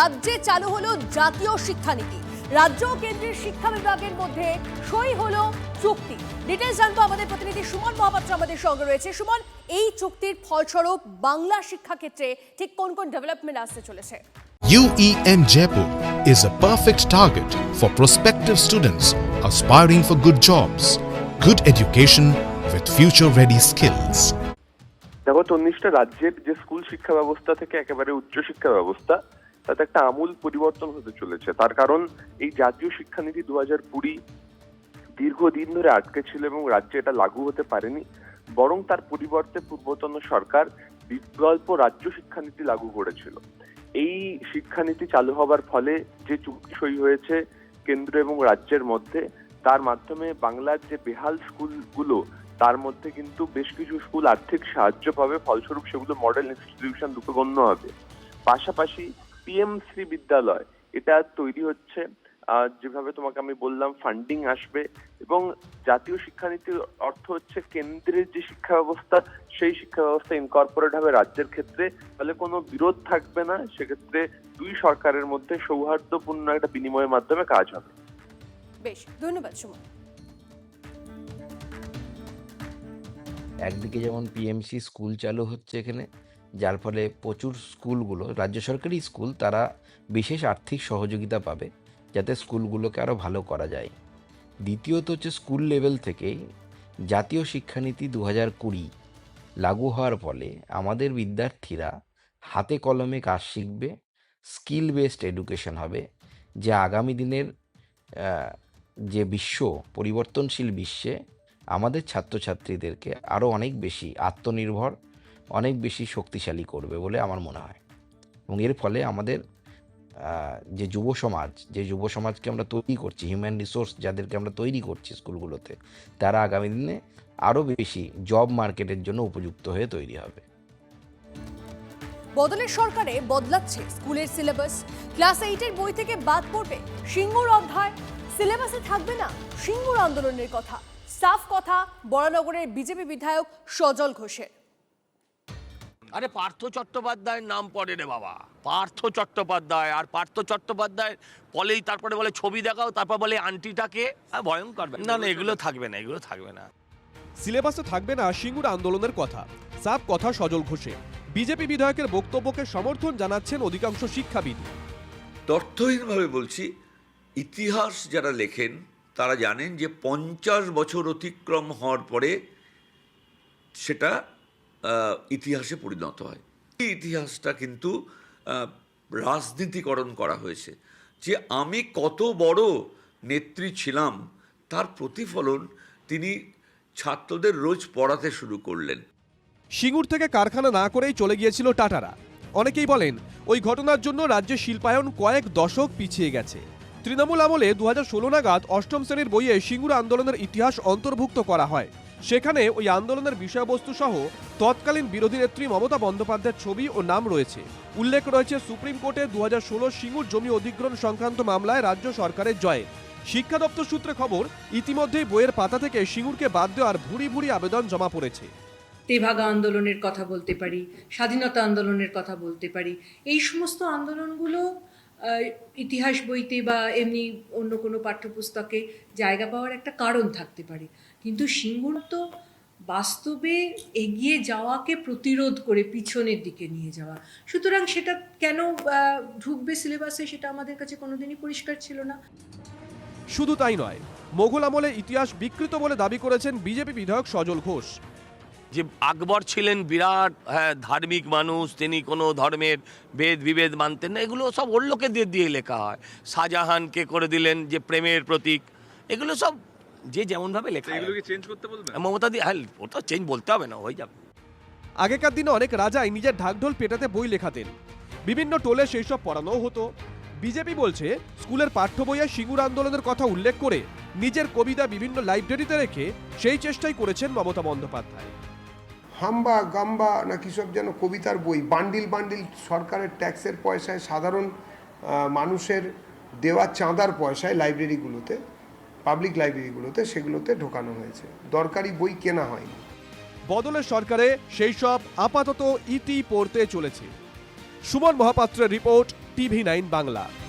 রাজ্যে চালু হলো জাতীয় শিক্ষানীতি। রাজ্য ও কেন্দ্রের শিক্ষা বিভাগের মধ্যে সই হলো চুক্তি। ডিটেইলস জানবো, আমাদের প্রতিনিধি সুমন মহাপাত্র আমাদের সঙ্গে রয়েছে। সুমন, এই চুক্তির ফলস্বরূপ বাংলা শিক্ষাক্ষেত্রে ঠিক কোন কোন ডেভেলপমেন্ট আসতে চলেছে? UEM Jaipur is a perfect target for prospective students aspiring for good jobs, good education with future-ready skills. দেখো, 19টা রাজ্যের যে স্কুল শিক্ষা ব্যবস্থা থেকে একেবারে উচ্চ শিক্ষা ব্যবস্থা, তাতে একটা আমূল পরিবর্তন হতে চলেছে। তার কারণ এই জাতীয় শিক্ষানীতি 2020 দীর্ঘদিন ধরে আটকে ছিল এবং রাজ্যে এটা লাগু হতে পারেনি, বরং তার পরিবর্তে পূর্বতন সরকার বিকল্প রাজ্য শিক্ষানীতি লাগু করেছিল। এই শিক্ষানীতি চালু হবার ফলে যে চুক্তি সই হয়েছে কেন্দ্র এবং রাজ্যের মধ্যে, তার মাধ্যমে বাংলার যে বেহাল স্কুলগুলো, তার মধ্যে কিন্তু বেশ কিছু স্কুল আর্থিক সাহায্য পাবে। ফলস্বরূপ সেগুলো মডেল ইনস্টিটিউশন রূপে গণ্য হবে। পাশাপাশি PM3 বিদ্যালয় এটা তৈরি হচ্ছে, যেভাবে তোমাকে আমি বললাম ফান্ডিং আসবে, এবং জাতীয় শিক্ষানীতির অর্থ হচ্ছে কেন্দ্রের যে শিক্ষা ব্যবস্থা, সেই শিক্ষা ব্যবস্থা ইনকর্পোরেট হবে রাজ্যের ক্ষেত্রে। ফলে কোনো বিরোধ থাকবে না, সেক্ষেত্রে দুই সরকারের মধ্যে সৌহার্দ্যপূর্ণ একটা বিনিময়ের মাধ্যমে কাজ হবে। বেশ, ধন্যবাদ সুমন। একদিকে যেমন পিএমসি স্কুল চালু হচ্ছে এখানে, যার ফলে প্রচুর স্কুলগুলো, রাজ্য সরকারি স্কুল, তারা বিশেষ আর্থিক সহযোগিতা পাবে যাতে স্কুলগুলোকে আরও ভালো করা যায়। দ্বিতীয়ত হচ্ছে স্কুল লেভেল থেকেই জাতীয় শিক্ষানীতি 2020 লাগু হওয়ার ফলে আমাদের বিদ্যার্থীরা হাতে কলমে কাজ শিখবে, স্কিল বেসড এডুকেশন হবে, যা আগামী দিনের যে পরিবর্তনশীল বিশ্বে আমাদের ছাত্রছাত্রীদেরকে আরও অনেক বেশি আত্মনির্ভর, অনেক বেশি শক্তিশালী করবে বলে আমার মনে হয়। এবং এর ফলে আমাদের যে যুব সমাজকে আমরা তৈরি করছি, হিউম্যান রিসোর্স যাদেরকে আমরা তৈরি করছি স্কুলগুলোতে, তারা আগামী দিনে আরও বেশি জব মার্কেটের জন্য উপযুক্ত হয়ে তৈরি হবে। বদলের সরকারে বদলাচ্ছে স্কুলের সিলেবাস। ক্লাস 8-এর বই থেকে বাদ পড়বে সিঙ্গুর অধ্যায়। সিলেবাসে থাকবে না সিঙ্গুর আন্দোলনের কথা। সাফ কথা বরানগরের বিজেপি বিধায়ক সজল ঘোষের। আরে পার্থ চট্টোপাধ্যায়ের নাম পড়ে রে বাবা, পার্থ চট্টোপাধ্যায়। আর পার্থ চট্টোপাধ্যায় বলেই তারপরে বলে ছবি দেখাও, তারপর বলে আন্টিটাকে। ভয়ঙ্কর। না, এগুলো থাকবে না, এগুলো থাকবে না। সিলেবাসে থাকবে না সিঙ্গুর আন্দোলনের কথা। সাফ কথা সজল ঘোষের। বিজেপি বিধায়কের বক্তব্যকে সমর্থন জানাচ্ছেন অধিকাংশ শিক্ষাবিদ। তথ্যহীনভাবে বলছি, ইতিহাস যারা লেখেন তারা জানেন যে 50 বছর অতিক্রম হওয়ার পরে সেটা ইতিহাসে পরিণত হয়। এই ইতিহাসটা কিন্তু রাজনীতিকরণ করা হয়েছে। যে আমি কত বড় নেত্রী ছিলাম তার প্রতিফলন তিনি ছাত্রদের রোজ পড়াতে শুরু করলেন। সিঙ্গুর থেকে কারখানা না করেই চলে গিয়েছিল টাটারা। অনেকেই বলেন ওই ঘটনার জন্য রাজ্যের শিল্পায়ন কয়েক দশক পিছিয়ে গেছে। তৃণমূল আমলে 2016 নাগাদ অষ্টম শ্রেণীর বইয়ে সিঙ্গুর আন্দোলনের ইতিহাস অন্তর্ভুক্ত করা হয়। সেখানে ওই আন্দোলনের বিষয়বস্তু সহ তৎকালীন বিরোধী নেত্রী মমতা বন্দ্যোপাধ্যায়ের ছবি ও নাম রয়েছে। উল্লেখ রয়েছে সুপ্রিম কোর্টে 2016 সিঙ্গুর জমি অধিগ্রহণ সংক্রান্ত মামলায় রাজ্য সরকারের জয়ে। শিক্ষা দপ্তর সূত্রে খবর, ইতিমধ্যেই বইয়ের পাতা থেকে সিঙ্গুরকে বাদ দেওয়ার ভুরি ভুরি আবেদন জমা পড়েছে। তেভাগা আন্দোলনের কথা বলতে পারি, স্বাধীনতা আন্দোলনের কথা বলতে পারি। এই সমস্ত আন্দোলনগুলো ইতিহাস বইতে বা এমনি অন্য কোনো পাঠ্যপুস্তকে জায়গা পাওয়ার একটা কারণ থাকতে পারে, কিন্তু সিঙ্গুর তো বাস্তবে এগিয়ে যাওয়াকে প্রতিরোধ করে পিছনের দিকে নিয়ে যাওয়া। সুতরাং সেটা কেন ঢুকবে সিলেবাসে, সেটা আমাদের কাছে কোনোদিনই পরিষ্কার ছিল না। শুধু তাই নয়, মোগল আমলে ইতিহাস বিকৃত বলে দাবি করেছেন বিজেপি বিধায়ক সজল ঘোষ। যে আকবর ছিলেন বিরাট ধার্মিক মানুষ, তিনি কোনো ধর্মের ভেদ বিভেদ মানতেন না, এগুলো সব ওর লোকেদের দিয়ে লেখা হয়। শাহজাহানকে করে দিলেন যে প্রেমের প্রতীক, এগুলো সব যে যেমনভাবে লেখা। এগুলোকে চেঞ্জ করতে বলবেন মমতা দি? হ্যাঁ, ওটা চেঞ্জ বলতে হবে না, হয়ে যাবে। আগেকার দিনে অনেক রাজাই নিজের ঢাকঢোল পেটাতে বই লেখাতেন, বিভিন্ন টোলে সেই সব পড়ানোও হতো। বিজেপি বলছে স্কুলের পাঠ্য বইয়ে সিঙ্গুর আন্দোলনের কথা উল্লেখ করে নিজের কবিতা বিভিন্ন লাইব্রেরিতে রেখে সেই চেষ্টাই করেছেন মমতা বন্দ্যোপাধ্যায়। হাম্বা গাম্বা না কি সব যেন কবিতার বই বান্ডিল বান্ডিল সরকারের ট্যাক্সের পয়সায়, সাধারণ মানুষের দেওয়া চাঁদার পয়সায় লাইব্রেরিগুলোতে, পাবলিক লাইব্রেরিগুলোতে সেগুলোতে ঢোকানো হয়েছে। দরকারি বই কেনা হয়নি। বদলের সরকারে সেই সব আপাতত ইতি পড়তে চলেছে। সুমন মহাপাত্রের রিপোর্ট, TV9 বাংলা।